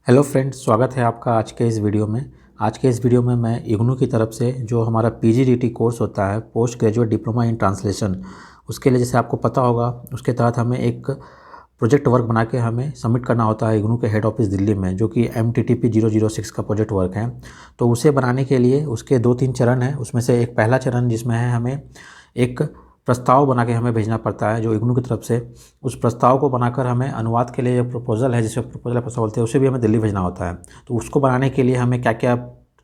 Hello friends, स्वागत है आपका आज के इस वीडियो में। आज के इस वीडियो में मैं इग्नू की तरफ से जो हमारा पीजीडीटी कोर्स होता है, post graduate diploma in translation, उसके लिए जैसे आपको पता होगा उसके तहत हमें एक प्रोजेक्ट वर्क बना के हमें सबमिट करना होता है इग्नू के हेड ऑफिस दिल्ली में, जो कि MTTP 006 का प्रोजेक्ट वर्क है। तो उसे बनाने के लिए उसके 2-3 चरण हैं। उसमें से एक पहला चरण जिसमें है हमें एक प्रस्ताव बना के हमें भेजना पड़ता है जो इग्नू की तरफ से। उस प्रस्ताव को बनाकर हमें अनुवाद के लिए जो प्रपोज़ल है, जिसे प्रपोज़ल प्रस्ताव बोलते हैं, उसे भी हमें दिल्ली भेजना होता है। तो उसको बनाने के लिए हमें क्या क्या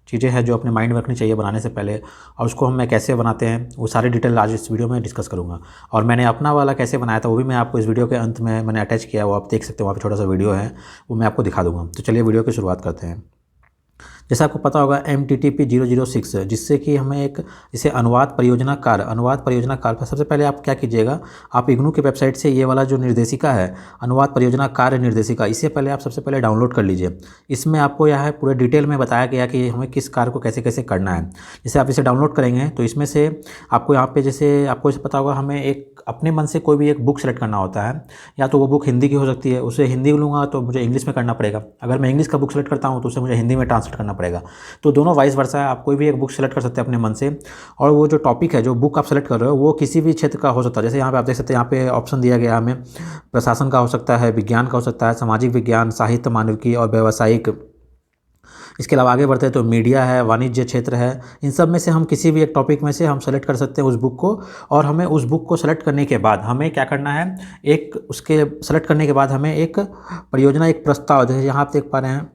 चीज़ें हैं जो अपने माइंड में रखनी चाहिए बनाने से पहले, और उसको हम कैसे बनाते हैं, वो सारी डिटेल आज इस वीडियो में डिस्कस करूँगा। और मैंने अपना वाला कैसे बनाया था वो भी मैं आपको इस वीडियो के अंत में मैंने अटैच किया है, वो आप देख सकते हो, वहाँ पे छोटा सा वीडियो है, वो मैं आपको दिखा दूँगा। तो चलिए वीडियो की शुरुआत करते हैं। जैसे आपको पता होगा MTTP 006, जिससे कि हमें एक जैसे अनुवाद परियोजना कार्य पर सबसे पहले आप क्या कीजिएगा, आप इग्नू की वेबसाइट से ये वाला जो निर्देशिका है, अनुवाद परियोजना कार्य निर्देशिका, इसे पहले आप सबसे पहले डाउनलोड कर लीजिए। इसमें आपको यह है पूरे डिटेल में बताया गया कि हमें किस कार्य को कैसे कैसे करना है। जैसे आप इसे डाउनलोड करेंगे तो इसमें से आपको यहाँ पे जैसे आपको इसे पता होगा, हमें एक अपने मन से कोई भी एक बुक सेलेक्ट करना होता है। या तो वो बुक हिंदी की हो सकती है, उसे हिंदी लूँगा तो मुझे इंग्लिश में करना पड़ेगा। अगर मैं इंग्लिश का बुक सेलेक्ट करता हूँ तो उसे मुझे हिंदी में ट्रांसलेट करना पड़ेगा। तो दोनों वाइस वर्सा है, आप कोई भी एक बुक सेलेक्ट कर सकते हैं अपने मन से। और वो जो टॉपिक है, जो बुक आप सेलेक्ट कर रहे हो, वो किसी भी क्षेत्र का हो सकता है। जैसे यहाँ पे आप देख सकते हैं, यहाँ पे ऑप्शन दिया गया हमें, प्रशासन का हो सकता है, विज्ञान का हो सकता है, सामाजिक विज्ञान, साहित्य, मानविकी और व्यावसायिक। इसके अलावा आगे बढ़ते हैं तो मीडिया है, वाणिज्य क्षेत्र है। इन सब में से हम किसी भी एक टॉपिक में से हम सेलेक्ट कर सकते हैं उस बुक को। और हमें उस बुक को सेलेक्ट करने के बाद हमें क्या करना है, एक उसके सेलेक्ट करने के बाद हमें एक परियोजना, एक प्रस्ताव, जैसे यहाँ आप देख पा रहे हैं,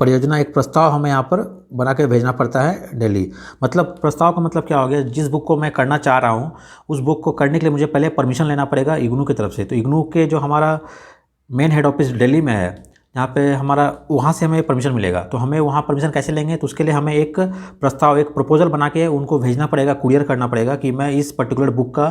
परियोजना एक प्रस्ताव हमें यहाँ पर बना के भेजना पड़ता है दिल्ली। मतलब प्रस्ताव का मतलब क्या हो गया, जिस बुक को मैं करना चाह रहा हूँ उस बुक को करने के लिए मुझे पहले परमिशन लेना पड़ेगा इग्नू की तरफ से। तो इग्नू के जो हमारा मेन हेड ऑफिस दिल्ली में है, यहाँ पे हमारा, वहाँ से हमें परमिशन मिलेगा। तो हमें वहाँ परमिशन कैसे लेंगे, तो उसके लिए हमें एक प्रस्ताव, एक प्रपोजल बना के उनको भेजना पड़ेगा, कुरियर करना पड़ेगा कि मैं इस पर्टिकुलर बुक का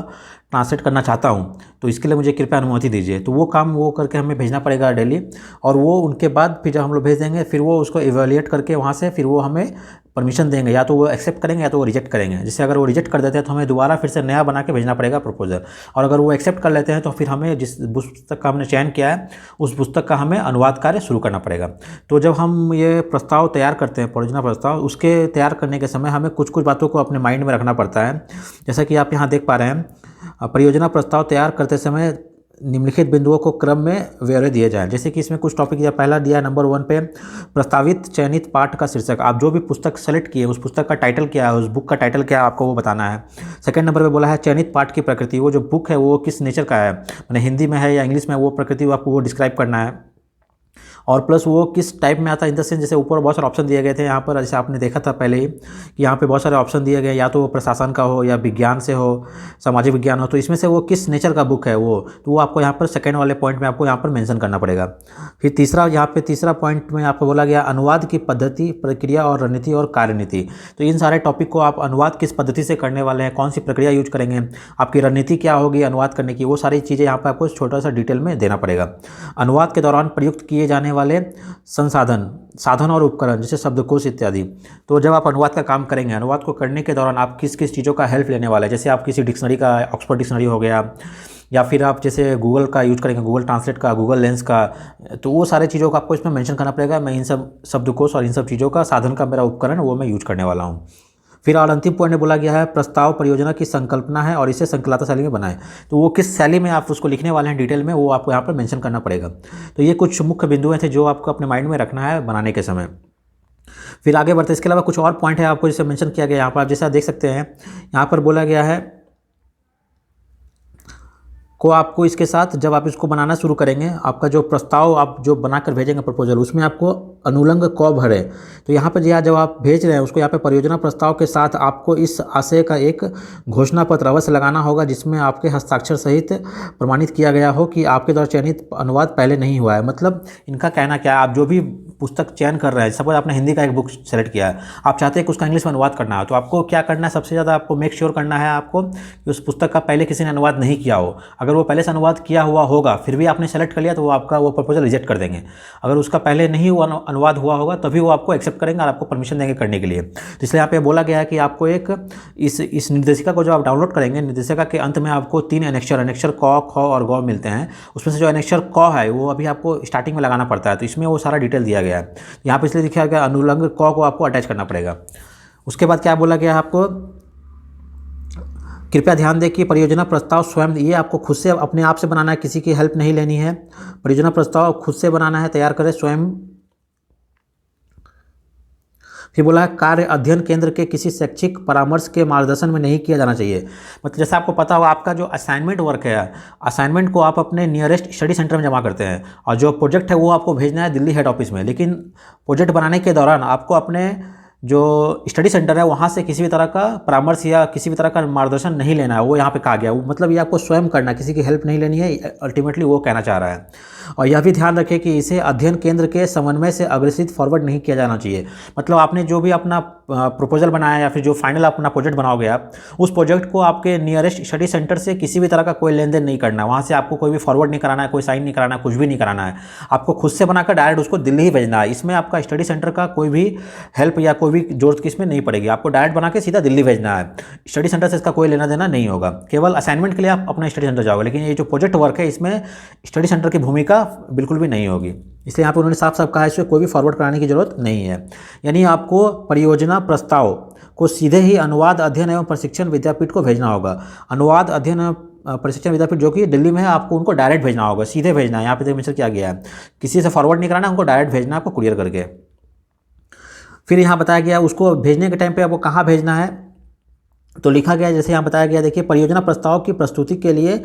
ट्रांसलेट करना चाहता हूँ, तो इसके लिए मुझे कृपया अनुमति दीजिए। तो वो काम वो करके हमें भेजना पड़ेगा दिल्ली। और वो उनके बाद फिर जब हम लोग भेज देंगे, फिर वो उसको इवैल्यूएट करके वहाँ से फिर वो हमें परमिशन देंगे। या तो वो एक्सेप्ट करेंगे या तो वो रिजेक्ट करेंगे। जैसे अगर वो रिजेक्ट कर देते हैं तो हमें दोबारा फिर से नया बना के भेजना पड़ेगा प्रपोजल। और अगर वो एक्सेप्ट कर लेते हैं तो फिर हमें जिस पुस्तक का हमने चयन किया है उस पुस्तक का हमें अनुवाद कार्य शुरू करना पड़ेगा। तो जब हम ये प्रस्ताव तैयार करते हैं, परियोजना प्रस्ताव, उसके तैयार करने के समय हमें कुछ कुछ बातों को अपने माइंड में रखना पड़ता है। जैसा कि आप यहाँ देख पा रहे हैं, परियोजना प्रस्ताव तैयार करते समय निम्नलिखित बिंदुओं को क्रम में ब्यौरे दिए जाएं। जैसे कि इसमें कुछ टॉपिक दिया, पहला दिया नंबर 1 पे, प्रस्तावित चयनित पाठ का शीर्षक। आप जो भी पुस्तक सेलेक्ट किए उस पुस्तक का टाइटल क्या है, उस बुक का टाइटल क्या है, आपको वो बताना है। सेकंड नंबर पे बोला है चयनित पाठ की प्रकृति, वो जो बुक है वो किस नेचर का है, मैंने हिंदी में है या इंग्लिश में, वो प्रकृति आपको वो डिस्क्राइब करना है। और प्लस वो किस टाइप में आता है, इन द सेंस जैसे ऊपर बहुत सारे ऑप्शन दिए गए थे यहाँ पर, जैसे आपने देखा था पहले ही कि यहाँ पे बहुत सारे ऑप्शन दिए गए, या तो वो प्रशासन का हो या विज्ञान से हो, सामाजिक विज्ञान हो। तो इसमें से वो किस नेचर का बुक है वो, तो वो आपको यहाँ पर सेकंड वाले पॉइंट में आपको यहाँ पर मेंशन करना पड़ेगा। फिर तीसरा, यहाँ पे तीसरा पॉइंट में आपको बोला गया अनुवाद की पद्धति, प्रक्रिया और रणनीति और कार्यनीति। तो इन सारे टॉपिक को आप अनुवाद किस पद्धति से करने वाले हैं, कौन सी प्रक्रिया यूज करेंगे, आपकी रणनीति क्या होगी अनुवाद करने की, वो सारी चीज़ें यहाँ पर आपको छोटा सा डिटेल में देना पड़ेगा। अनुवाद के दौरान प्रयुक्त किए जाने वाले संसाधन, साधन और उपकरण, जैसे शब्दकोश इत्यादि। तो जब आप अनुवाद का काम करेंगे, अनुवाद को करने के दौरान आप किस किस चीज़ों का हेल्प लेने वाले हैं, जैसे आप किसी डिक्शनरी का, ऑक्सफोर्ड डिक्शनरी हो गया, या फिर आप जैसे गूगल का यूज करेंगे, गूगल ट्रांसलेट का, गूगल लेंस का, तो वो सारे चीज़ों को आपको इसमें मेंशन करना पड़ेगा। मैं इन सब शब्दकोश और इन सब चीज़ों का, साधन का मेरा उपकरण वो मैं यूज करने वाला हूँ। फिर और अंतिम पॉइंट में बोला गया है प्रस्ताव परियोजना की संकल्पना है और इसे संकलाता शैली में बनाएं। तो वो किस शैली में आप उसको लिखने वाले हैं डिटेल में, वो आपको यहाँ पर मेंशन करना पड़ेगा। तो ये कुछ मुख्य बिंदु थे जो आपको अपने माइंड में रखना है बनाने के समय। फिर आगे बढ़ते हैं, इसके अलावा कुछ और पॉइंट है आपको जैसे मेंशन किया गया यहाँ पर, आप जैसा देख सकते हैं यहाँ पर बोला गया है को आपको इसके साथ जब आप इसको बनाना शुरू करेंगे, आपका जो प्रस्ताव आप जो बनाकर भेजेंगे प्रपोजल, उसमें आपको अनुलंघ क भरें। तो यहाँ पर जब आप भेज रहे हैं उसको, यहाँ पे परियोजना प्रस्ताव के साथ आपको इस आशय का एक घोषणा पत्र अवश्य लगाना होगा जिसमें आपके हस्ताक्षर सहित प्रमाणित किया गया हो कि आपके द्वारा चयनित अनुवाद पहले नहीं हुआ है। मतलब इनका कहना क्या है, आप जो भी पुस्तक चयन कर रहे हैं, सपोज आपने हिंदी का एक बुक सेलेक्ट किया है, आप चाहते हैं कि उसका इंग्लिश में अनुवाद करना है, तो आपको क्या करना है, सबसे ज़्यादा आपको मेक श्योर करना है आपको कि उस पुस्तक का पहले किसी ने अनुवाद नहीं किया हो। अगर वो पहले से अनुवाद किया हुआ होगा फिर भी आपने सेलेक्ट कर लिया तो वो आपका वो प्रपोजल रिजेक्ट कर देंगे। अगर उसका पहले नहीं हुआ अनुवाद हुआ होगा तभी वो आपको एक्सेप्ट करेंगे और आपको परमिशन देंगे करने के लिए। तो इसलिए यहाँ पे बोला गया है कि आपको एक इस निर्देशिका को जो आप डाउनलोड करेंगे, निर्देशिका के अंत में आपको 3 एनेक्चर क, ख और ग मिलते हैं। उसमें से जो एनेक्चर क है वो अभी आपको स्टार्टिंग में लगाना पड़ता है, तो इसमें वो सारा डिटेल दिया गया है। यहाँ पे इसलिए लिखा गया अनुलंघ क को आपको अटैच करना पड़ेगा। उसके बाद क्या बोला गया है आपको, कृपया ध्यान दें कि परियोजना प्रस्ताव स्वयं ये आपको खुद से अपने आप से बनाना है, किसी की हेल्प नहीं लेनी है। परियोजना प्रस्ताव खुद से बनाना है, तैयार करें स्वयं। फिर बोला है कार्य अध्ययन केंद्र के किसी शैक्षिक परामर्श के मार्गदर्शन में नहीं किया जाना चाहिए। मतलब जैसे आपको पता होगा आपका जो असाइनमेंट वर्क है, असाइनमेंट को आप अपने नियरेस्ट स्टडी सेंटर में जमा करते हैं और जो प्रोजेक्ट है वो आपको भेजना है दिल्ली हेड ऑफिस में। लेकिन प्रोजेक्ट बनाने के दौरान आपको अपने जो स्टडी सेंटर है वहाँ से किसी भी तरह का परामर्श या किसी भी तरह का मार्गदर्शन नहीं लेना है, वो यहाँ पे कहा गया। मतलब ये आपको स्वयं करना है, किसी की हेल्प नहीं लेनी है, अल्टीमेटली वो कहना चाह रहा है। और यह भी ध्यान रखें कि इसे अध्ययन केंद्र के समन्वय से अग्रेसित फॉरवर्ड नहीं किया जाना चाहिए। मतलब आपने जो भी अपना प्रपोजल बनाया या फिर जो फाइनल अपना प्रोजेक्ट बनाओगे आप, उस प्रोजेक्ट को आपके नियरेस्ट स्टडी सेंटर से किसी भी तरह का कोई लेन देन नहीं करना है, वहाँ से आपको कोई भी फॉरवर्ड नहीं कराना है, कोई साइन नहीं कराना है, कुछ भी नहीं कराना है। आपको खुद से बनाकर डायरेक्ट उसको दिल्ली ही भेजना है। इसमें आपका स्टडी सेंटर का कोई भी हेल्प या कोई भी जरूरत की इसमें नहीं पड़ेगी, आपको डायरेक्ट बना के सीधा दिल्ली भेजना है। स्टडी सेंटर से इसका कोई लेना देना नहीं होगा, केवल असाइनमेंट के लिए आप अपना स्टडी सेंटर जाओगे। लेकिन ये जो प्रोजेक्ट वर्क है इसमें स्टडी सेंटर की भूमिका बिल्कुल भी नहीं होगी। इसलिए यहाँ पे उन्होंने साफ साफ कहा है इसमें कोई भी फॉरवर्ड कराने की जरूरत नहीं है। यानी आपको परियोजना प्रस्ताव को सीधे ही अनुवाद अध्ययन एवं प्रशिक्षण विद्यापीठ को भेजना होगा। अनुवाद अध्ययन एवं प्रशिक्षण विद्यापीठ जो कि दिल्ली में है, आपको उनको डायरेक्ट भेजना होगा, सीधे भेजना है। यहाँ पे मेंशन किया गया है, किसी से फॉरवर्ड नहीं कराना, उनको डायरेक्ट भेजना है आपको कुरियर करके। फिर यहाँ बताया गया उसको भेजने के टाइम पे आपको कहाँ भेजना है, तो लिखा गया जैसे यहाँ बताया गया, देखिए परियोजना प्रस्ताव की प्रस्तुति के लिए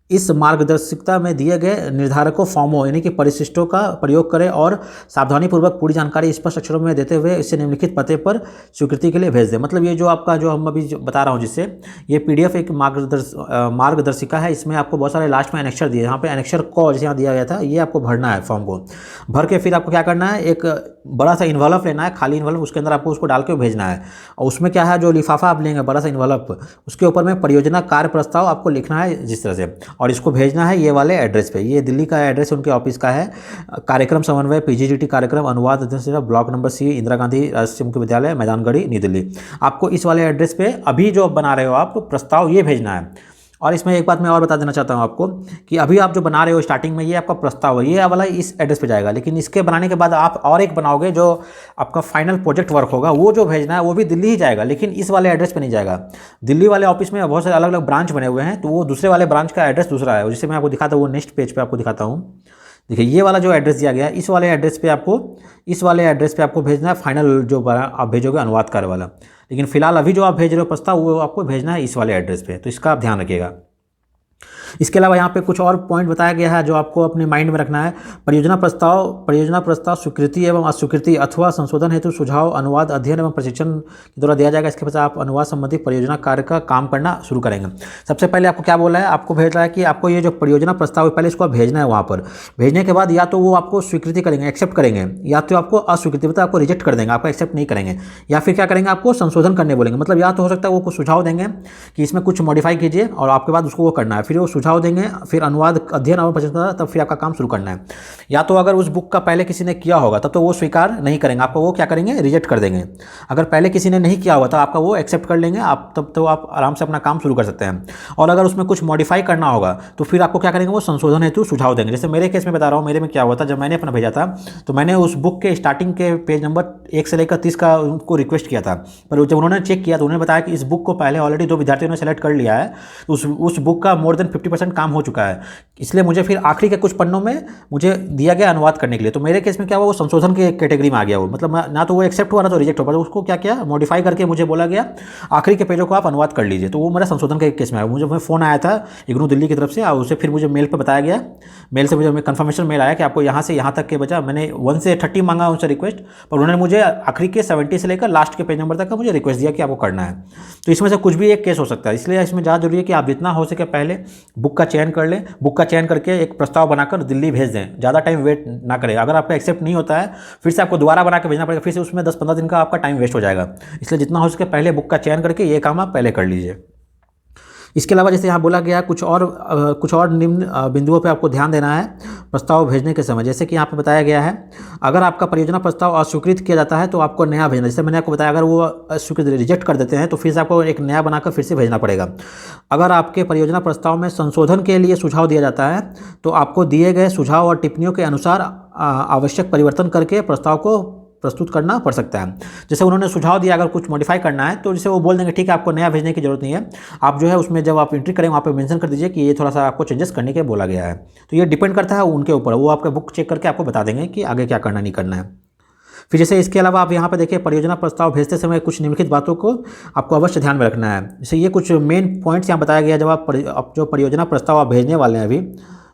इस मार्गदर्शिका में दिए गए निर्धारकों फॉर्मों यानी कि परिशिष्टों का प्रयोग करें और सावधानीपूर्वक पूरी जानकारी स्पष्ट अक्षरों में देते हुए इसे निम्नलिखित पते पर स्वीकृति के लिए भेज दें। मतलब ये जो आपका जो हम अभी बता रहा हूँ जिससे ये PDF एक मार्गदर्शिका है। इसमें आपको बहुत सारे लास्ट में एनेक्चर दिए, यहाँ पे एनेक्चर को जैसे यहाँ दिया गया था, ये आपको भरना है। फॉर्म को भर के फिर आपको क्या करना है, एक बड़ा सा इन्वॉल्व लेना है, खाली इन्वॉल्व, उसके अंदर आपको उसको डाल के भेजना है। और उसमें क्या है, जो लिफाफा आप लेंगे बड़ा सा इन्वॉल्व, उसके ऊपर में परियोजना कार्य प्रस्ताव आपको लिखना है जिस तरह से, और इसको भेजना है ये वाले एड्रेस पे। ये दिल्ली का एड्रेस उनके ऑफिस का है, कार्यक्रम समन्वय PGDT कार्यक्रम अनुवाद अध्ययन block number C, Indira Gandhi राष्ट्रीय मुख्य विद्यालय, मैदानगढ़ी, नई दिल्ली। आपको इस वाले एड्रेस पे अभी जो बना रहे हो आप प्रस्ताव ये भेजना है। और इसमें एक बात मैं और बता देना चाहता हूँ आपको कि अभी आप जो बना रहे हो स्टार्टिंग में, ये आपका प्रस्ताव है, ये वाला इस एड्रेस पे जाएगा। लेकिन इसके बनाने के बाद आप और एक बनाओगे जो आपका फाइनल प्रोजेक्ट वर्क होगा, वो जो भेजना है वो भी दिल्ली ही जाएगा, लेकिन इस वाले एड्रेस पे नहीं जाएगा। दिल्ली वाले ऑफिस में बहुत सारे अलग अलग ब्रांच बने हुए हैं, तो वो दूसरे वाले ब्रांच का एड्रेस दूसरा है, जिसे मैं आपको दिखाता हूँ, वो नेक्स्ट पेज पर आपको दिखाता हूँ। देखिए ये वाला जो एड्रेस दिया गया है, इस वाले एड्रेस पे आपको भेजना है फाइनल जो आप भेजोगे अनुवाद कार्य वाला। लेकिन फिलहाल अभी जो आप भेज रहे हो प्रस्ताव, वो आपको भेजना है इस वाले एड्रेस पे, तो इसका आप ध्यान रखिएगा। इसके अलावा यहाँ पे कुछ और पॉइंट बताया गया है जो आपको अपने माइंड में रखना है। परियोजना प्रस्ताव स्वीकृति एवं अस्वीकृति अथवा संशोधन हेतु सुझाव अनुवाद अध्ययन एवं प्रशिक्षण के द्वारा दिया जाएगा। इसके पश्चात आप अनुवाद संबंधी परियोजना कार्य का काम करना शुरू करेंगे। सबसे पहले आपको क्या बोला है, आपको भेज रहा है कि आपको ये जो परियोजना प्रस्ताव है पहले इसको भेजना है। वहाँ पर भेजने के बाद या तो वो आपको स्वीकृति करेंगे, एक्सेप्ट करेंगे, या तो आपको अस्वीकृति मतलब आपको रिजेक्ट कर देंगे, आपको एक्सेप्ट नहीं करेंगे, या फिर क्या करेंगे आपको संशोधन करने बोलेंगे। मतलब या तो हो सकता है वो कुछ सुझाव देंगे कि इसमें कुछ मॉडिफाई कीजिए और आपके बाद उसको वो करना है, फिर वो सुझाव देंगे, फिर अनुवाद अध्ययन और प्रशिक्षण, तब फिर आपका काम शुरू करना है। या तो अगर उस बुक का पहले किसी ने किया होगा तब तो वो स्वीकार नहीं करेंगे, आपको वो क्या करेंगे, रिजेक्ट कर देंगे। अगर पहले किसी ने नहीं किया होगा तो आपका वो एक्सेप्ट कर लेंगे, आप तब तो आप आराम से अपना काम शुरू कर सकते हैं। और अगर उसमें कुछ मॉडिफाई करना होगा तो फिर आपको क्या करेंगे, वो संशोधन हेतु सुझाव देंगे। जैसे मेरे केस में बता रहा हूँ, मेरे में क्या हुआ था, जब मैंने अपना भेजा था तो मैंने उस बुक के स्टार्टिंग के पेज नंबर 1 से लेकर 30 का उनको रिक्वेस्ट किया था, पर जब उन्होंने चेक किया तो उन्होंने बताया कि इस बुक को पहले ऑलरेडी 2 विद्यार्थियों ने सेलेक्ट कर लिया है, उस बुक का मोर देन 50% काम हो चुका है, इसलिए मुझे फिर आखिरी के कुछ पन्नों में मुझे दिया गया अनुवाद करने के लिए। तो मेरे केस में क्या हुआ, वो संशोधन के कैटेगरी में आ गया, वो मतलब ना तो वो एक्सेप्ट हुआ ना तो रिजेक्ट हुआ, पर उसको क्या किया, मॉडिफाई करके मुझे बोला गया आखिरी के पेजों को आप अनुवाद कर लीजिए। तो वो मेरा संशोधन के केस में आया। मुझे फ़ोन आया था इग्नू दिल्ली की तरफ से, और उससे फिर मुझे मेल पर बताया गया, मेल से मुझे कंफर्मेशन मेल आया कि आपको यहाँ से यहाँ तक के बचा। मैंने 1 से 30 मांगा उनसे रिक्वेस्ट, पर उन्होंने मुझे आखिरी के 70 से लेकर लास्ट के पेज नंबर तक का मुझे रिक्वेस्ट दिया कि आपको करना है। तो इसमें से कुछ भी एक केस हो सकता है, इसलिए इसमें ज़्यादा जरूरी है कि आप जितना हो सके पहले बुक का चयन कर लें, बुक का चयन करके एक प्रस्ताव बनाकर दिल्ली भेज दें, ज़्यादा टाइम वेट ना करें। अगर आपका एक्सेप्ट नहीं होता है फिर से आपको दोबारा बना के भेजना पड़ेगा, फिर से उसमें 10-15 दिन का आपका टाइम वेस्ट हो जाएगा। इसलिए जितना हो सके पहले बुक का चयन करके ये काम आप पहले कर लीजिए। इसके अलावा जैसे यहाँ बोला गया कुछ और निम्न बिंदुओं पे आपको ध्यान देना है प्रस्ताव भेजने के समय। जैसे कि यहाँ पे बताया गया है, अगर आपका परियोजना प्रस्ताव अस्वीकृत किया जाता है तो आपको नया भेजना। जैसे मैंने आपको बताया, अगर वो अस्वीकृत रिजेक्ट कर देते हैं तो फिर से आपको एक नया बनाकर फिर से भेजना पड़ेगा। अगर आपके परियोजना प्रस्ताव में संशोधन के लिए सुझाव दिया जाता है तो आपको दिए गए सुझाव और टिप्पणियों के अनुसार आवश्यक परिवर्तन करके प्रस्ताव को प्रस्तुत करना पड़ सकता है। जैसे उन्होंने सुझाव दिया अगर कुछ मॉडिफाई करना है तो जैसे वो बोल देंगे ठीक है आपको नया भेजने की जरूरत नहीं है, आप जो है उसमें जब आप एंट्री करें वहाँ पे मेंशन कर दीजिए कि ये थोड़ा सा आपको चेंजेस करने के बोला गया है। तो ये डिपेंड करता है उनके ऊपर, वो आपका बुक चेक करके आपको बता देंगे कि आगे क्या करना नहीं करना है। फिर जैसे इसके अलावा आप यहाँ पर देखिए परियोजना प्रस्ताव भेजते समय कुछ निम्नलिखित बातों को आपको अवश्य ध्यान में रखना है। जैसे ये कुछ मेन पॉइंट्स यहाँ बताया गया, जब आप जो परियोजना प्रस्ताव आप भेजने वाले हैं अभी,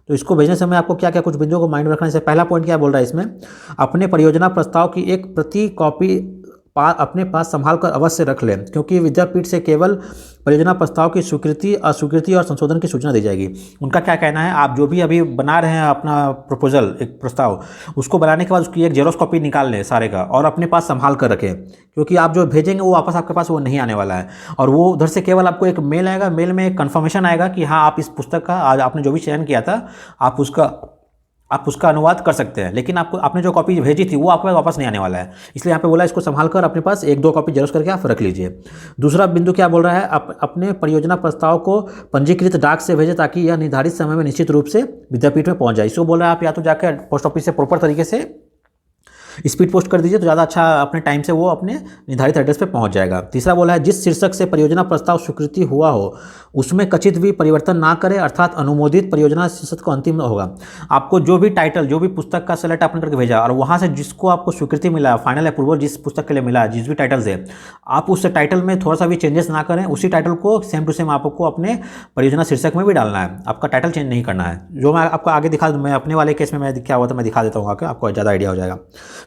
तो इसको भेजने समय आपको क्या क्या कुछ बिंदुओं को माइंड में रखना है। जैसे पहला पॉइंट क्या बोल रहा है इसमें, अपने परियोजना प्रस्ताव की एक प्रति कॉपी अपने पास संभाल कर अवश्य रख लें, क्योंकि विद्यापीठ से केवल परियोजना प्रस्ताव की स्वीकृति, अस्वीकृति और संशोधन की सूचना दी जाएगी। उनका क्या कहना है, आप जो भी अभी बना रहे हैं अपना प्रपोजल, एक प्रस्ताव, उसको बनाने के बाद उसकी एक जेरोक्स कॉपी निकाल लें सारे का और अपने पास संभाल कर रखें, क्योंकि आप जो भेजेंगे वो वापस आपके पास वो नहीं आने वाला है। और वो उधर से केवल आपको एक मेल आएगा, मेल में एक कन्फर्मेशन आएगा कि हाँ आप इस पुस्तक का आज आपने जो भी चयन किया था आप उसका अनुवाद कर सकते हैं, लेकिन आपने जो कॉपी भेजी थी वो आपके पास वापस नहीं आने वाला है। इसलिए यहाँ पे बोला इसको संभाल कर अपने पास 1-2 कॉपी जेरोक्स करके आप रख लीजिए। दूसरा बिंदु क्या बोल रहा है, अपने परियोजना प्रस्ताव को पंजीकृत डाक से भेजें ताकि यह निर्धारित समय में निश्चित रूप से विद्यापीठ में पहुँच जाए। इसको बोल रहा है आप या तो जाकर पोस्ट ऑफिस से प्रॉपर तरीके से स्पीड पोस्ट कर दीजिए तो ज़्यादा अच्छा, अपने टाइम से वो अपने निर्धारित एड्रेस पे पहुंच जाएगा। तीसरा बोला है, जिस शीर्षक से परियोजना प्रस्ताव स्वीकृति हुआ हो उसमें कथित भी परिवर्तन ना करें, अर्थात अनुमोदित परियोजना शीर्षक को अंतिम होगा। आपको जो भी टाइटल, जो भी पुस्तक का सेलेक्ट आपने करके भेजा और वहाँ से जिसको आपको स्वीकृति मिला, फाइनल अप्रूवल जिस पुस्तक के लिए मिला, जिस भी टाइटल से, आप उस टाइटल में थोड़ा सा भी चेंजेस ना करें, उसी टाइटल को सेम टू सेम आपको अपने परियोजना शीर्षक में भी डालना है, आपका टाइटल चेंज नहीं करना है। जो मैं आपको आगे दिखा, मैं अपने वाले केस में मैं क्या हुआ था मैं दिखा देता हूँ आके, आपको ज़्यादा आइडिया हो जाएगा।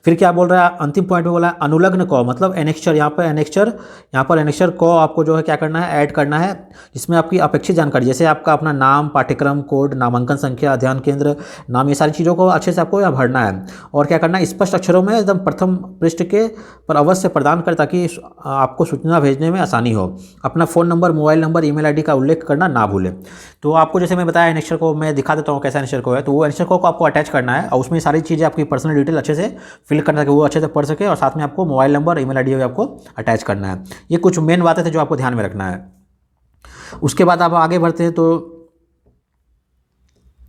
फिर क्या बोल रहा है, अंतिम पॉइंट में बोला है अनुलग्न को, मतलब एनेक्चर, यहाँ पर एनेक्चर को आपको जो है क्या करना है, ऐड करना है, जिसमें आपकी अपेक्षित जानकारी, जैसे आपका अपना नाम, पाठ्यक्रम कोड, नामांकन संख्या, अध्ययन केंद्र नाम, ये सारी चीज़ों को अच्छे से आपको यहाँ भरना है। और क्या करना है, स्पष्ट अक्षरों में एकदम प्रथम पृष्ठ के पर अवश्य प्रदान करें ताकि आपको सूचना भेजने में आसानी हो। अपना phone number, mobile number, email ID का उल्लेख करना ना भूलें। तो आपको जैसे मैं बताया एनेक्चर को मैं दिखा देता हूँ कैसा एनेक्चर को है, तो वो एनेक्चर को आपको अटैच करना है और उसमें सारी चीज़ें आपकी पर्सनल डिटेल अच्छे से फिल करना है कि वो अच्छे से पढ़ सके, और साथ में आपको मोबाइल नंबर, ईमेल आईडी आपको अटैच करना है। ये कुछ मेन बातें थे जो आपको ध्यान में रखना है। उसके बाद आप आगे बढ़ते हैं तो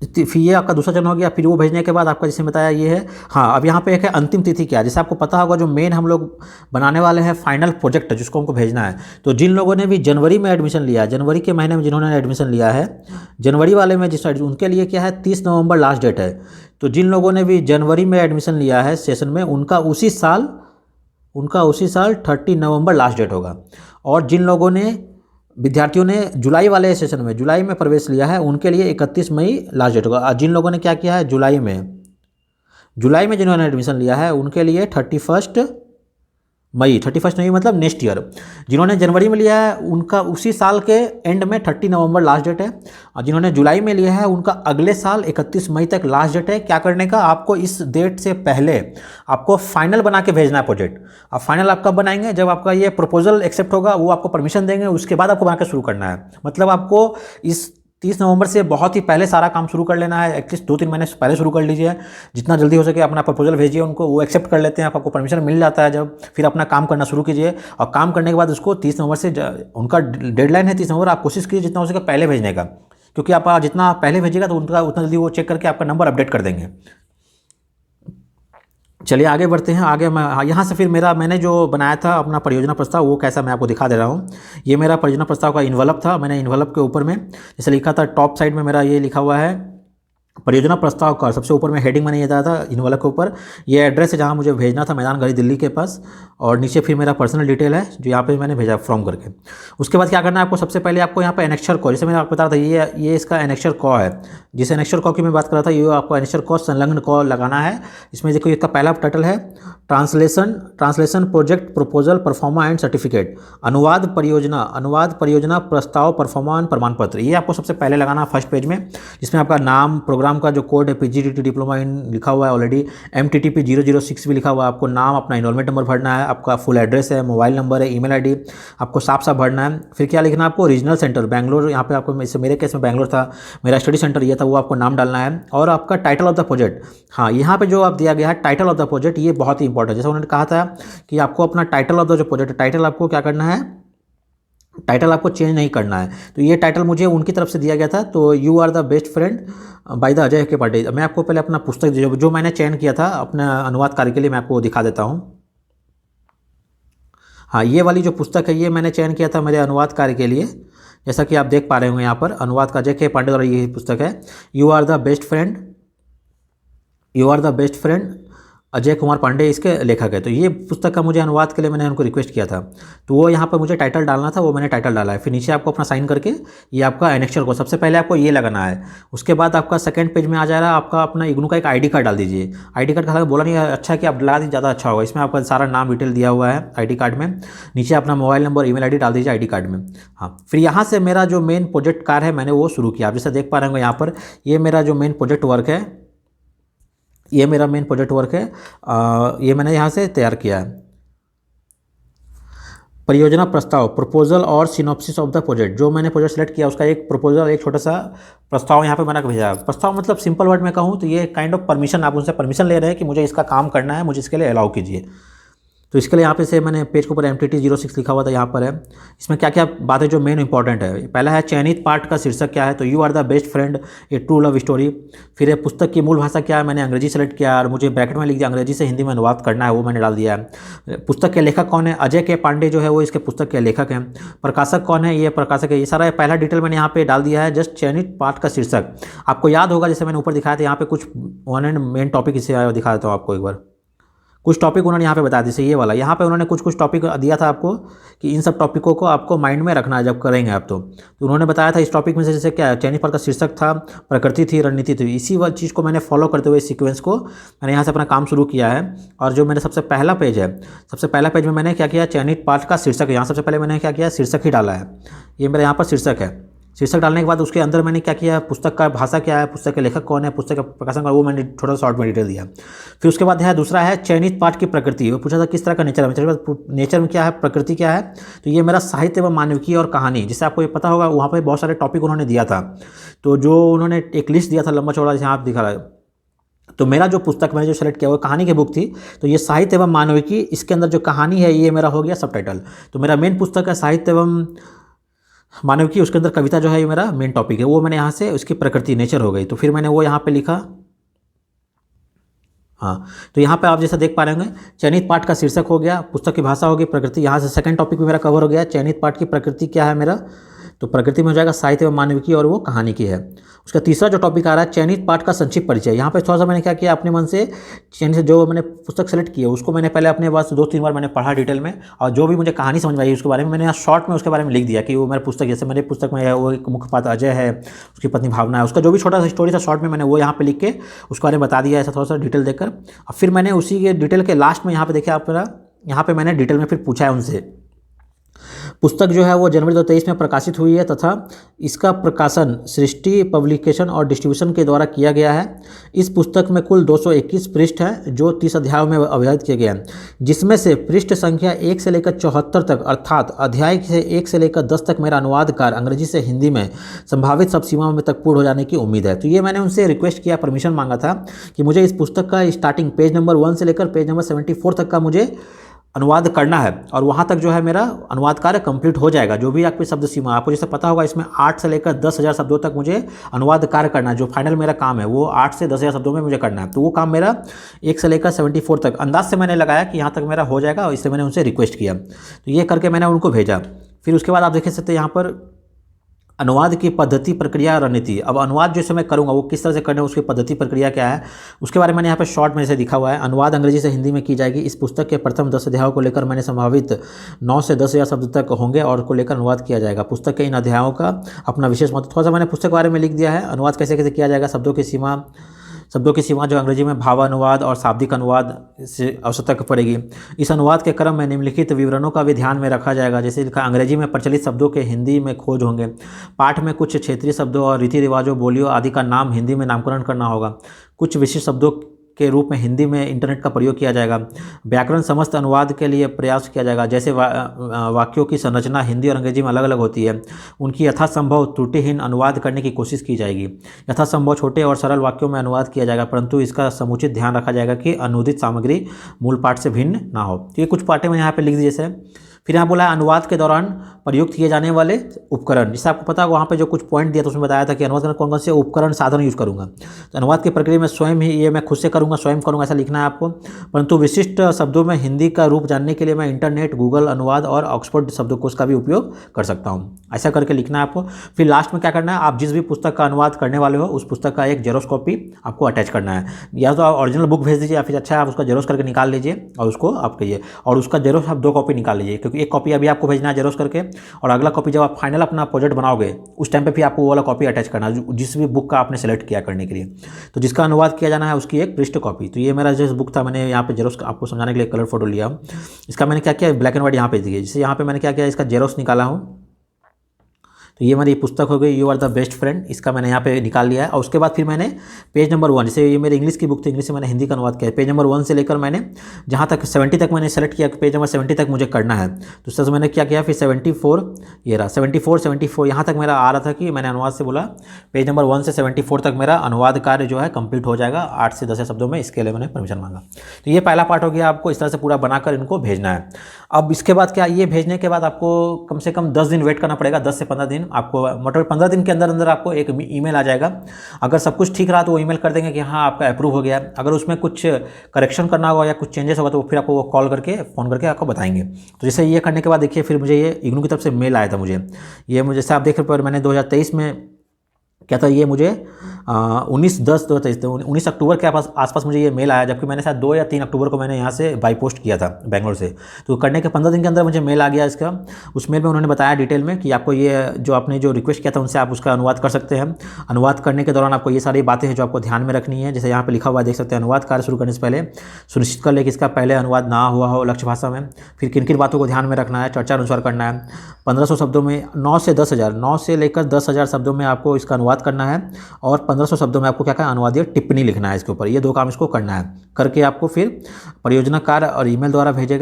फिर ये आपका दूसरा चरण हो गया। फिर वो भेजने के बाद आपका जैसे बताया ये है, हाँ अब यहाँ पे एक है अंतिम तिथि क्या है। जैसे आपको पता होगा जो मेन हम लोग बनाने वाले हैं फाइनल प्रोजेक्ट जिसको हमको भेजना है, तो जिन लोगों ने भी जनवरी में एडमिशन लिया है, जनवरी के महीने में जिन्होंने एडमिशन लिया है, जनवरी वाले में जिस उनके लिए क्या है 30 नवंबर लास्ट डेट है। तो जिन लोगों ने भी जनवरी में एडमिशन लिया है सेशन में, उनका उसी साल 30 नवंबर लास्ट डेट होगा। और जिन लोगों ने विद्यार्थियों ने जुलाई वाले सेशन में, जुलाई में प्रवेश लिया है, उनके लिए 31 मई लास्ट डेट होगा। जिन लोगों ने क्या किया है जुलाई में जिन्होंने एडमिशन लिया है उनके लिए 31 मई मतलब नेक्स्ट ईयर। जिन्होंने जनवरी में लिया है उनका उसी साल के एंड में 30 नवंबर लास्ट डेट है, और जिन्होंने जुलाई में लिया है उनका अगले साल 31 मई तक लास्ट डेट है। क्या करने का, आपको इस डेट से पहले आपको फाइनल बना के भेजना है प्रोजेक्ट। आप फाइनल आप कब बनाएंगे, जब आपका ये प्रपोजल एक्सेप्ट होगा, वो आपको परमिशन देंगे, उसके बाद आपको बना के शुरू करना है। मतलब आपको इस 30 नवंबर से बहुत ही पहले सारा काम शुरू कर लेना है, एटलीस्ट 2-3 महीने से पहले शुरू कर लीजिए। जितना जल्दी हो सके अपना प्रपोजल भेजिए उनको, वो एक्सेप्ट कर लेते हैं, आपको परमिशन मिल जाता है जब, फिर अपना काम करना शुरू कीजिए। और काम करने के बाद उसको 30 नवंबर से, उनका डेडलाइन है 30 नवंबर, आप कोशिश कीजिए जितना हो सके पहले भेजने का, क्योंकि आप जितना पहले भेजिएगा तो उनका उतना जल्दी वो चेक करके आपका नंबर अपडेट कर देंगे। चलिए आगे बढ़ते हैं। आगे मैं यहाँ से फिर मैंने जो बनाया था अपना परियोजना प्रस्ताव वो कैसा मैं आपको दिखा दे रहा हूँ। ये मेरा परियोजना प्रस्ताव का इन्वेलप था। मैंने इन्वेलप के ऊपर में जैसे लिखा था, टॉप साइड में मेरा ये लिखा हुआ है परियोजना प्रस्ताव का सबसे ऊपर में हेडिंग मैंने ये दिया था इन वाला के ऊपर, ये एड्रेस है जहाँ मुझे भेजना था, मैदान गली दिल्ली के पास। और नीचे फिर मेरा पर्सनल डिटेल है जो यहाँ पे मैंने भेजा फ्रॉम करके। उसके बाद क्या करना है आपको, सबसे पहले आपको यहाँ पे एनेक्चर कॉ, जैसे मैंने आपको बताया था ये इसका एनेक्चर कॉ है। जिस एनेक्चर कॉ की मैं बात कर रहा था, ये आपको एनेक्चर कॉ संलग्न कॉ लगाना है। इसमें देखो इसका पहला टाइटल है translation project proposal pro forma and certificate, अनुवाद परियोजना प्रस्ताव परफॉर्मा प्रमाण पत्र। ये आपको सबसे पहले लगाना है फर्स्ट पेज में, जिसमें आपका नाम, प्रोग्राम का जो कोड है पीजीडीटी डिप्लोमा इन लिखा हुआ है ऑलरेडी, MTTP 006 भी लिखा हुआ है। आपको नाम, अपना इनरोलमेंट नंबर भरना है, आपका फुल एड्रेस है, मोबाइल नंबर है, ईमेल आईडी आपको साफ साफ भरना है। फिर क्या लिखना है आपको, रीजनल सेंटर बैंगलोर, यहाँ पे आपको, इससे मेरे केस में बैंगलोर था, मेरा स्टडी सेंटर ये था, वो आपको नाम डालना है। और आपका टाइटल ऑफ द प्रोजेक्ट, हाँ यहाँ पे जो आप दिया गया है टाइटल ऑफ द प्रोजेक्ट, ये बहुत ही इंपॉर्टेंट है। जैसे उन्होंने कहा था कि आपको अपना टाइटल ऑफ द जो प्रोजेक्ट, टाइटल आपको क्या करना है, टाइटल आपको चेंज नहीं करना है। तो ये टाइटल मुझे उनकी तरफ से दिया गया था, तो you are the best friend by the Ajay K Pandey. मैं आपको पहले अपना पुस्तक जो मैंने चयन किया था अपना अनुवाद कार्य के लिए, मैं आपको दिखा देता हूँ। हाँ, ये वाली जो पुस्तक है ये मैंने चयन किया था मेरे अनुवाद कार्य के लिए। जैसा कि आप देख पा रहे होंगे यहाँ पर, अनुवाद का अजय के पांडे द्वारा ये पुस्तक है, you are the best friend Ajay Kumar Pandey इसके लेखक है। तो ये पुस्तक का मुझे अनुवाद के लिए मैंने उनको रिक्वेस्ट किया था, तो वो यहाँ पर मुझे टाइटल डालना था, वो मैंने टाइटल डाला है। फिर नीचे आपको अपना साइन करके ये आपका एनेक्चर को सबसे पहले आपको ये लगाना है। उसके बाद आपका सेकंड पेज में आ जा रहा है, आपका अपना इग्नू का एक आईडी कार्ड डाल दीजिए। आईडी कार्ड का बोला नहीं, अच्छा है कि आप डला दीजिए, ज़्यादा अच्छा होगा। इसमें आपका सारा नाम डिटेल दिया हुआ है आईडी कार्ड में, नीचे अपना मोबाइल नंबर, ईमेल आईडी डाल दीजिए आईडी कार्ड में। हाँ, फिर यहाँ से मेरा जो मेन प्रोजेक्ट कार्य है मैंने वो शुरू किया। आप जैसे देख पा रहे होंगे यहाँ पर, ये मेरा जो मेन प्रोजेक्ट वर्क है, ये मैंने यहाँ से तैयार किया है। परियोजना प्रस्ताव, प्रपोजल और सिनॉप्सिस ऑफ द प्रोजेक्ट, जो मैंने प्रोजेक्ट सेलेक्ट किया उसका एक प्रपोजल, एक छोटा सा प्रस्ताव यहाँ पे बना के भेजा। प्रस्ताव मतलब सिंपल वर्ड में कहूँ तो ये काइंड ऑफ परमिशन, आप उनसे परमिशन ले रहे हैं कि मुझे इसका काम करना है, मुझे इसके लिए अलाउ कीजिए। तो इसके लिए यहाँ पे से मैंने पेज के ऊपर MTT 06 लिखा हुआ था, यहाँ पर है। इसमें क्या क्या बातें जो मेन इंपॉर्टेंट है, पहला है चयनित पाठ का शीर्षक क्या है, तो you are the best friend a true love story. फिर है पुस्तक की मूल भाषा क्या है, मैंने अंग्रेजी सेलेक्ट किया और मुझे ब्रैकेट में लिख दिया अंग्रेजी से हिंदी में अनुवाद करना है, वो मैंने डाल दिया है। पुस्तक के लेखक कौन है, अजय के पांडे जो है वो इसके पुस्तक के लेखक हैं। प्रकाशक कौन है, ये प्रकाशक है। ये सारा पहला डिटेल मैंने यहाँ पे डाल दिया है, जस्ट चयनित पाठ का शीर्षक। आपको याद होगा जैसे मैंने ऊपर दिखाया था, यहाँ पे कुछ वन एंड मेन टॉपिक इसे दिखा देता हूँ आपको एक बार। कुछ टॉपिक उन्होंने यहाँ पे बता दिए, ये वाला यहाँ पे उन्होंने कुछ टॉपिक दिया था आपको कि इन सब टॉपिकों को आपको माइंड में रखना है जब करेंगे आप। तो उन्होंने बताया था इस टॉपिक में से जैसे क्या चयनित पाठ का शीर्षक था, प्रकृति थी, रणनीति थी। इसी वाली चीज़ को मैंने फॉलो करते हुए सीक्वेंस को मैंने यहाँ से अपना काम शुरू किया है। और जो मेरा सबसे पहला पेज है, सबसे पहला पेज में मैंने क्या किया, चयनित पाठ का शीर्षक, यहाँ सबसे पहले मैंने क्या किया, शीर्षक ही डाला है। ये मेरा यहाँ पर शीर्षक है। शीर्षक डालने के बाद उसके अंदर मैंने क्या किया, पुस्तक का भाषा क्या है, पुस्तक के लेखक कौन है, पुस्तक का प्रकाशन का, वो मैंने थोड़ा शॉर्ट में डिटेल दिया। फिर उसके बाद है दूसरा है चयनित पाठ की प्रकृति, वो पूछा था किस तरह का नेचर है, नेचर में क्या है, प्रकृति क्या है। तो ये मेरा साहित्य व मानविकी और कहानी, जिससे आपको ये पता होगा वहाँ पर बहुत सारे टॉपिक उन्होंने दिया था। तो जो उन्होंने एक लिस्ट दिया था लंबा चौड़ा, जहाँ आप दिखा रहा है, तो मेरा जो पुस्तक मैंने जो सेलेक्ट किया वो कहानी की बुक थी। तो ये साहित्य एवं मानविकी, इसके अंदर जो कहानी है ये मेरा हो गया सब टाइटल। तो मेरा मेन पुस्तक है साहित्य एवं मानविकी, उसके अंदर कविता जो है ये मेरा मेन टॉपिक है, वो मैंने यहाँ से उसकी प्रकृति नेचर हो गई। तो फिर मैंने वो यहाँ पे लिखा। हाँ, तो यहाँ पे आप जैसा देख पा रहे होंगे, चयनित पाठ का शीर्षक हो गया, पुस्तक की भाषा होगी, प्रकृति। यहाँ से सेकंड टॉपिक भी मेरा कवर हो गया, चयनित पाठ की प्रकृति क्या है मेरा, तो प्रकृति में हो जाएगा साहित्य व मानविकी और वो कहानी की है। उसका तीसरा जो टॉपिक आ रहा है चयनित पाठ का संक्षिप्त परिचय। यहाँ पे थोड़ा सा मैंने क्या किया, अपने मन से चयनित जो मैंने पुस्तक सेलेक्ट किया उसको मैंने पहले अपने पास 2-3 बार मैंने पढ़ा डिटेल में, और जो भी मुझे कहानी समझ में आई उसके बारे में मैंने यहाँ शॉर्ट में उसके बारे में लिख दिया कि वो मेरा पुस्तक, जैसे मेरे पुस्तक में है वो एक मुख्य पात्र अजय है, उसकी पत्नी भावना है, उसका जो भी छोटा सा स्टोरी था शॉर्ट में मैंने वो यहाँ पे लिख के उसके बारे में बता दिया, ऐसा थोड़ा सा डिटेल देकर। और फिर मैंने उसी के डिटेल के लास्ट में यहाँ पे देखिए आप, यहाँ पे मैंने डिटेल में फिर पूछा है उनसे, पुस्तक जो है वो जनवरी 2023 में प्रकाशित हुई है तथा इसका प्रकाशन सृष्टि पब्लिकेशन और डिस्ट्रीब्यूशन के द्वारा किया गया है। इस पुस्तक में कुल 221 पृष्ठ हैं जो 30 अध्यायों में विभाजित किए गए हैं, जिसमें से पृष्ठ संख्या 1 से लेकर 74 तक अर्थात अध्याय से 1 से लेकर 10 तक मेरा अनुवाद कार्य अंग्रेजी से हिंदी में संभावित सब सीमाओं में तक पूर्ण हो जाने की उम्मीद है। तो ये मैंने उनसे रिक्वेस्ट किया, परमिशन मांगा था कि मुझे इस पुस्तक का स्टार्टिंग पेज नंबर 1 से लेकर पेज नंबर 74 तक का मुझे अनुवाद करना है, और वहाँ तक जो है मेरा अनुवाद कार्य कंप्लीट हो जाएगा। जो भी आपकी शब्द सीमा, आपको जैसे पता होगा इसमें 8 से लेकर 10,000 शब्दों तक मुझे अनुवाद कार्य करना है। जो फाइनल मेरा काम है वो 8 से 10,000 शब्दों में मुझे करना है। तो वो काम मेरा 1 से लेकर 74 तक अंदाज से मैंने लगाया कि यहाँ तक मेरा हो जाएगा, और इसलिए मैंने उनसे रिक्वेस्ट किया। तो ये करके मैंने उनको भेजा। फिर उसके बाद आप देख सकते हैं यहाँ पर अनुवाद की पद्धति, प्रक्रिया, रणनीति। अब अनुवाद जो मैं करूँगा वो किस तरह से करना है, उसकी पद्धति, प्रक्रिया क्या है, उसके बारे में मैंने यहाँ पे शॉर्ट में से लिखा हुआ है। अनुवाद अंग्रेजी से हिंदी में की जाएगी। इस पुस्तक के प्रथम 10 अध्यायों को लेकर मैंने संभावित 9 से 10,000 शब्द तक होंगे और को लेकर अनुवाद किया जाएगा। पुस्तक के इन अध्यायों का अपना विशेष महत्व, थोड़ा सा मैंने पुस्तक के बारे में लिख दिया है। अनुवाद कैसे कैसे किया जाएगा, शब्दों की सीमा जो अंग्रेजी में भावानुवाद और शाब्दिक अनुवाद से आवश्यकता पड़ेगी। इस अनुवाद के क्रम में निम्नलिखित विवरणों का भी ध्यान में रखा जाएगा। जैसे लिखा, अंग्रेजी में प्रचलित शब्दों के हिंदी में खोज होंगे। पाठ में कुछ क्षेत्रीय शब्दों और रीति रिवाजों, बोलियों आदि का नाम हिंदी में नामकरण करना होगा। कुछ विशिष्ट शब्दों के रूप में हिंदी में इंटरनेट का प्रयोग किया जाएगा। व्याकरण समस्त अनुवाद के लिए प्रयास किया जाएगा। जैसे वाक्यों की संरचना हिंदी और अंग्रेजी में अलग अलग होती है, उनकी यथासंभव त्रुटिहीन अनुवाद करने की कोशिश की जाएगी। यथासंभव छोटे और सरल वाक्यों में अनुवाद किया जाएगा, परंतु इसका समुचित ध्यान रखा जाएगा कि अनुदित सामग्री मूल पाठ से भिन्न ना हो। तो ये कुछ पाठें मैं यहाँ पे लिख दी। जैसे फिर यहाँ बोला अनुवाद के दौरान प्रयुक्त किए जाने वाले उपकरण, जिससे आपको पता है वहाँ पे जो कुछ पॉइंट दिया तो उसमें बताया था कि अनुवाद करने कौन कौन से उपकरण साधन यूज़ करूँगा। तो अनुवाद की प्रक्रिया में स्वयं ही ये मैं खुद से करूँगा, स्वयं करूँगा ऐसा लिखना है आपको। परंतु विशिष्ट शब्दों में हिंदी का रूप जानने के लिए मैं इंटरनेट, गूगल अनुवाद और ऑक्सफोर्ड शब्दकोश का भी उपयोग कर सकता हूँ, ऐसा करके लिखना है आपको। फिर लास्ट में क्या करना है, आप जिस भी पुस्तक का अनुवाद करने वाले हो उस पुस्तक का एक जेरोक्स कॉपी आपको अटैच करना है। या तो आप ओरिजिनल बुक भेज दीजिए या फिर अच्छा है आप उसका जेरोक्स करके निकाल लीजिए और उसको आप कहिए, और उसका जेरोक्स आप 2 कॉपी निकाल लीजिए, क्योंकि एक कॉपी अभी आपको भेजना है जेरोक्स करके, और अगला कॉपी जब आप फाइनल अपना प्रोजेक्ट बनाओगे उस टाइम पे फिर आपको वो वाला कॉपी अटैच करना है जिस भी बुक का आपने सेलेक्ट किया करने के लिए। तो जिसका अनुवाद किया जाना है उसकी एक पृष्ठ कॉपी। तो ये मेरा जो बुक था, मैंने यहाँ पे जेरोक्स आपको समझाने के लिए कलर फोटो लिया। इसका मैंने क्या किया, ब्लैक एंड व्हाइट यहाँ पे दिए, जैसे यहाँ पे मैंने क्या किया, इसका जेरोक्स निकाला हूँ। तो ये मेरी पुस्तक हो गई you are the best friend, इसका मैंने यहाँ पे निकाल लिया है। और उसके बाद फिर मैंने पेज नंबर 1, जैसे ये मेरी इंग्लिश की बुक थी, इंग्लिश से मैंने हिंदी का अनुवाद किया है। पेज नंबर 1 से लेकर मैंने जहाँ तक 70 तक मैंने सेलेक्ट किया, पेज नंबर 70 तक मुझे करना है। तो उससे मैंने क्या किया, फिर 74 ये रहा, 74 यहाँ तक मेरा आ रहा था कि मैंने अनुवाद से बोला पेज नंबर 1 से 74 तक मेरा अनुवाद कार्य जो है कंप्लीट हो जाएगा 8 से 10 शब्दों में। इसके लिए मैंने परमिशन मांगा। तो ये पहला पार्ट हो गया, आपको इस तरह से पूरा बनाकर इनको भेजना है। अब इसके बाद क्या, ये भेजने के बाद आपको कम से कम 10 दिन वेट करना पड़ेगा, 10 से 15 दिन। आपको मतलब 15 दिन के अंदर अंदर आपको एक ईमेल आ जाएगा। अगर सब कुछ ठीक रहा तो वो ईमेल कर देंगे कि हाँ आपका अप्रूव हो गया। अगर उसमें कुछ करेक्शन करना होगा या कुछ चेंजेस होगा तो फिर आपको वो कॉल करके फ़ोन करके आपको बताएंगे। तो जैसे ये करने के बाद देखिए फिर मुझे ये इग्नू की तरफ से मेल आया था मुझे। ये मुझे जैसे आप देख रहे हो, मैंने 2023 में क्या था, ये मुझे 19 अक्टूबर के आसपास मुझे ये मेल आया, जबकि मैंने शायद 2 या 3 अक्टूबर को मैंने यहाँ से बाई पोस्ट किया था बेंगलोर से। तो करने के 15 दिन के अंदर मुझे मेल आ गया इसका। उस मेल में उन्होंने बताया डिटेल में कि आपको ये जो आपने जो रिक्वेस्ट किया था उनसे आप उसका अनुवाद कर सकते हैं। अनुवाद करने के दौरान आपको ये सारी बातें हैं जो आपको ध्यान में रखनी है। जैसे यहाँ पर लिखा हुआ देख सकते हैं, अनुवाद कार्य शुरू करने से पहले सुनिश्चित कर ले कि इसका पहले अनुवाद ना हुआ हो लक्ष्य भाषा में। फिर किन किन बातों को ध्यान में रखना है, चर्चा अनुसार करना है। 1500 शब्दों में 9 से 10,000, 9 से लेकर 10,000 शब्दों में आपको इसका अनुवाद करना है, और 1500 शब्दों में आपको क्या क्या अनुवादीय टिप्पणी लिखना है इसके ऊपर। ये 2 काम इसको करना है। करके आपको फिर परियोजना कार्य और ईमेल द्वारा भेजे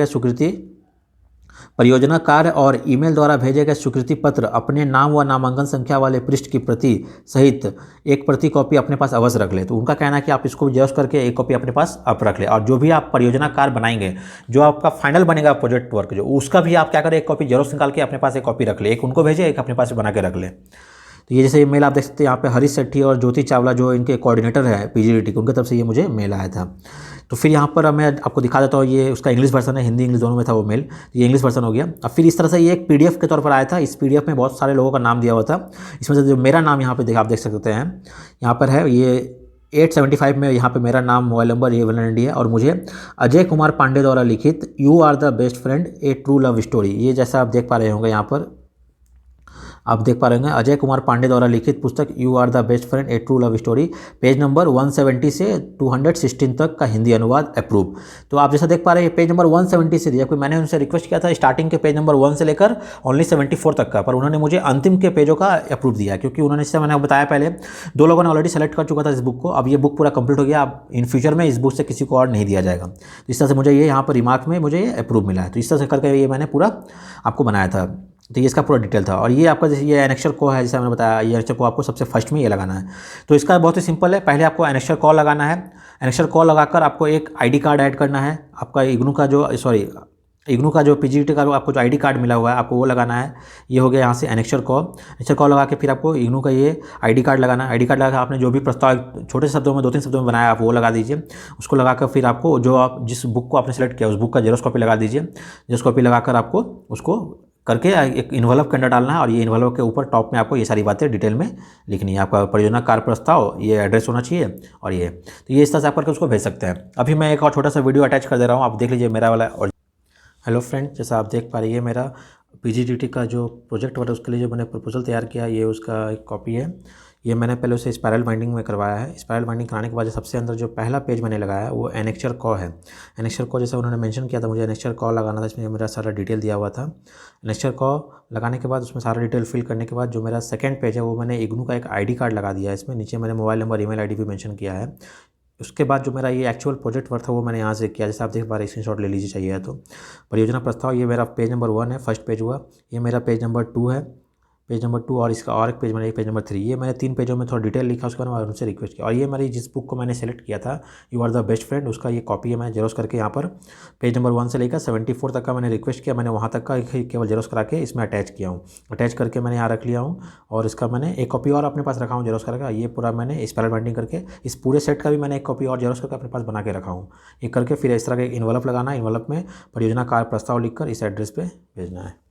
गए स्वीकृति पत्र अपने नाम व नामांकन संख्या वाले पृष्ठ की प्रति सहित एक प्रति कॉपी अपने पास अवश्य रख ले। तो उनका कहना है कि आप इसको जेरोक्स करके एक कॉपी अपने पास आप रख ले, और जो भी आप परियोजना कार्य बनाएंगे, जो आपका फाइनल बनेगा प्रोजेक्ट वर्क जो, उसका भी आप क्या करें, एक कॉपी जेरोक्स निकाल के अपने पास एक कॉपी रख ले। एक उनको भेजे, एक अपने पास बना के रख ले। तो ये जैसे ये मेल आप देख सकते हैं यहाँ पे हरीश सेट्टी और ज्योति चावला जो इनके कोऑर्डिनेटर है पीजीडीटी के, उनकी तरफ से ये मुझे मेल आया था। तो फिर यहाँ पर मैं आपको दिखा देता हूँ, ये उसका इंग्लिश वर्जन है, हिंदी इंग्लिश दोनों में था वो मेल। ये इंग्लिश वर्जन हो गया। अब फिर इस तरह से ये एक पीडीएफ के तौर पर आया था। इस पीडीएफ में बहुत सारे लोगों का नाम दिया हुआ था। इसमें से जो मेरा नाम यहाँ पे आप देख सकते हैं, यहाँ पर है ये 875 में यहाँ पे मेरा नाम, मोबाइल नंबर, ये वैलिडिटी है, और मुझे अजय कुमार पांडे द्वारा लिखित you are the best friend a true love story, ये जैसा आप देख पा रहे होंगे यहाँ पर आप देख पा रहे हैं अजय कुमार पांडे द्वारा लिखित पुस्तक you are the best friend a true love story, page number 170 से 216 तक का हिंदी अनुवाद अप्रूव। तो आप जैसा देख पा रहे हैं पेज नंबर 170 से दिया, क्योंकि मैंने उनसे रिक्वेस्ट किया था स्टार्टिंग के पेज नंबर 1 से लेकर ओनली 74 तक का, पर उन्होंने मुझे अंतिम के पेजों का अप्रूव दिया, क्योंकि उन्होंने, जैसे मैंने बताया पहले, 2 लोगों ने ऑलरेडी सेलेक्ट कर चुका था इस बुक को। अब ये बुक पूरा कंप्लीट हो गया, अब इन फ्यूचर में इस बुक से किसी को और नहीं दिया जाएगा। तो इस तरह से मुझे ये यहाँ पर रिमार्क में मुझे अप्रूव मिला है। तो इस तरह से करके ये मैंने पूरा आपको बनाया था। तो ये इसका पूरा डिटेल था। और ये आपका जैसे ये एनेक्चर को है, जैसे मैंने बताया, ये एनेक्चर को आपको सबसे फर्स्ट में ये लगाना है। तो इसका बहुत ही सिंपल है, पहले आपको एनेक्चर कॉल लगाना है। एनेक्चर कॉल लगाकर आपको एक आईडी कार्ड ऐड करना है। आपका इग्नू का जो पीजीटी का आपको जो आईडी कार्ड मिला हुआ है आपको वो लगाना है। ये हो गया यहाँ से एनेक्चर कॉल लगा के फिर आपको इग्नू का ये आईडी कार्ड लगाना है। आईडी कार्ड लगा आपने जो भी प्रस्ताव छोटे शब्दों में 2-3 शब्दों में बनाया आप वो लगा दीजिए। उसको लगाकर फिर आपको जो आप जिस बुक को आपने सेलेक्ट किया उस बुक का जेरोक्स कॉपी लगा दीजिए। जेरोक्स कॉपी लगाकर आपको उसको करके एक इन्वेलप के अंदर डालना है और ये इन्वेलप के ऊपर टॉप में आपको ये सारी बातें डिटेल में लिखनी है। आपका परियोजना कार्य प्रस्ताव, ये एड्रेस होना चाहिए और ये तो ये इस तरह से आप करके उसको भेज सकते हैं। अभी मैं एक और छोटा सा वीडियो अटैच कर दे रहा हूँ, आप देख लीजिए मेरा वाला। और हेलो फ्रेंड, जैसा आप देख पा रही है मेरा पीजीडीटी का जो प्रोजेक्ट वर्क है उसके लिए जो मैंने प्रपोजल तैयार किया, ये उसका एक कॉपी है। ये मैंने पहले उसे स्पायरल बाइंडिंग में करवाया है। स्पायरल बाइंडिंग कराने के बाद सबसे अंदर जो पहला पेज मैंने लगाया है वो एनेक्चर कॉ है। एनेक्चर कॉ जैसे उन्होंने मेंशन किया था, मुझे एनेक्चर कॉ लगाना था, इसमें मेरा सारा डिटेल दिया हुआ था। एनेक्चर कॉ लगाने के बाद उसमें सारा डिटेल फिल करने के बाद जो मेरा सेकंड पेज है वो मैंने इग्नू का एक आईडी कार्ड लगा दिया है। इसमें नीचे मैंने मोबाइल नंबर, ईमेल आईडी भी मेंशन किया है। उसके बाद जो मेरा ये एक्चुअल प्रोजेक्ट वर्क था वो मैंने यहाँ से किया, जैसे आप देख पा रहे हैं, स्क्रीनशॉट ले लीजिए चाहिए तो। परियोजना प्रस्ताव, ये मेरा पेज नंबर 1 है, फर्स्ट पेज हुआ। ये मेरा पेज नंबर 2 है, पेज नंबर 2, और इसका और एक पेज मैंने पेज नंबर 3। ये मैंने 3 पेजों में थोड़ा डिटेल लिखा, उसके बाद उनसे रिक्वेस्ट किया। और ये मेरी जिस बुक को मैंने सेलेक्ट किया था, you are the best friend, उसका ये कॉपी है। मैंने जेरोस करके यहाँ पर पेज नंबर 1 से लेकर 74 तक का मैंने रिक्वेस्ट किया, मैंने वहाँ तक का केवल जेरोस करा के इसमें अटैच किया हूँ। अटैच करके मैंने यहाँ रख लिया हूँ और इसका मैंने एक कॉपी और अपने पास रखा हूँ जेरोस करके। ये पूरा मैंने स्पायरल बाइंडिंग करके इस पूरे सेट का भी मैंने एक कॉपी और जेरोस करके अपने पास बना के रखा हूँ। ये करके फिर इस तरह का एक इन्वेलप लगाना है, इन्वेलप में परियोजना कार्य प्रस्ताव लिखकर इस एड्रेस पे भेजना है।